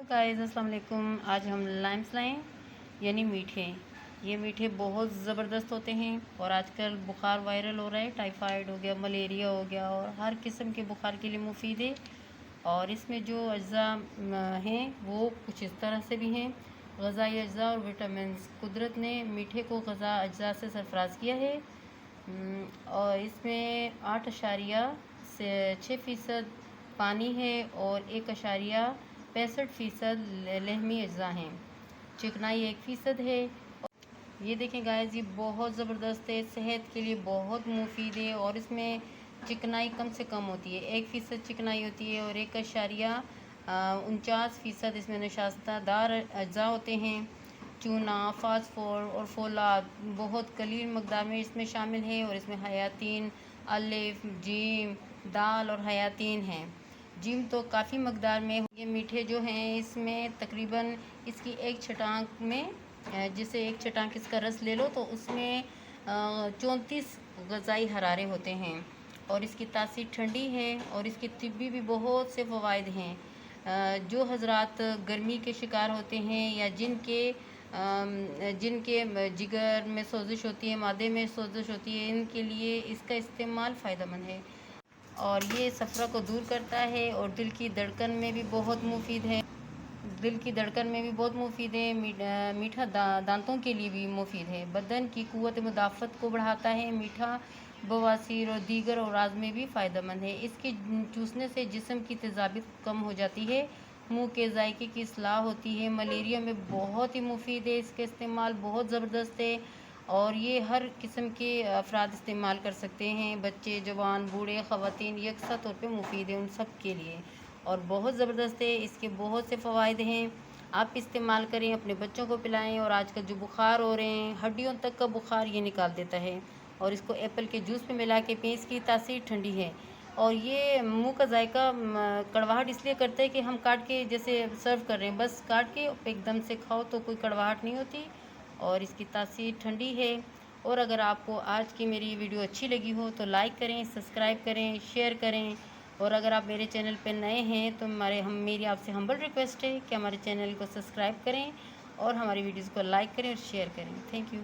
Guys अस्सलाम वालेकुम। आज हम लाइम्स लाएँ यानी मीठे। ये मीठे बहुत ज़बरदस्त होते हैं और आजकल बुखार वायरल हो रहा है। टाइफाइड हो गया, मलेरिया हो गया और हर किस्म के बुखार के लिए मुफीद है। और इसमें जो अज्जा हैं वो कुछ इस तरह से भी हैं। ग़िज़ाई अज्जा और विटामिन्स, कुदरत ने मीठे को ग़िज़ा अज्जा से सरफराज किया है। और इसमें 8.6% पानी है और 1.65% लहमी अज्जा हैं। चिकनाई 1% है। ये देखें गाइस, ये बहुत ज़बरदस्त है, सेहत के लिए बहुत मुफीद है और इसमें चिकनाई कम से कम होती है। 1% चिकनाई होती है और 1.49% इसमें नशास्तदार अज्जा होते हैं। चूना, फास्फोर और फोलाद बहुत कलील मकदार में इसमें शामिल है और इसमें हयातीन, अलिफ, जीम, दाल और हयातीन हैं। जिम तो काफ़ी मकदार में। ये मीठे जो हैं इसमें तकरीबन इसकी एक छटांक में, जिसे एक छटांक इसका रस ले लो तो उसमें 34 ग़िज़ाई हरारे होते हैं और इसकी तासीर ठंडी है और इसके तिब्बी भी बहुत से फ़वाइद हैं। जो हज़रात गर्मी के शिकार होते हैं या जिनके जिगर में सोजिश होती है, मादे में सोजिश होती है, इनके लिए इसका इस्तेमाल फ़ायदेमंद है और ये सफ़रा को दूर करता है और दिल की धड़कन में भी बहुत मुफीद है। मीठा दांतों के लिए भी मुफीद है। बदन की क़ुव्वत मुदाफ़त को बढ़ाता है। मीठा बवासीर और दीगर अमराज़ में भी फ़ायदेमंद है। इसके चूसने से जिस्म की तेज़ाबियत कम हो जाती है। मुंह के जायके की इस्लाह होती है। मलेरिया में बहुत ही मुफीद है। इसका इस्तेमाल बहुत ज़बरदस्त है और ये हर किस्म के अफराद इस्तेमाल कर सकते हैं। बच्चे, जवान, बूढ़े, ख़वातीन यकसा तौर पे मुफीद है उन सब के लिए और बहुत ज़बरदस्त है। इसके बहुत से फ़वाइद हैं। आप इस्तेमाल करें, अपने बच्चों को पिलाएं। और आजकल जो बुखार हो रहे हैं, हड्डियों तक का बुखार ये निकाल देता है और इसको एप्पल के जूस में मिला के पिएं। इसकी तासीर ठंडी है और ये मुंह का जायका कड़वाहट इसलिए करता है कि हम काट के जैसे सर्व कर रहे हैं, बस काट के एकदम से खाओ तो कोई कड़वाहट नहीं होती और इसकी तासीर ठंडी है। और अगर आपको आज की मेरी वीडियो अच्छी लगी हो तो लाइक करें, सब्सक्राइब करें, शेयर करें। और अगर आप मेरे चैनल पर नए हैं तो मेरी आपसे हम्बल रिक्वेस्ट है कि हमारे चैनल को सब्सक्राइब करें और हमारी वीडियोज़ को लाइक करें और शेयर करें। Thank you.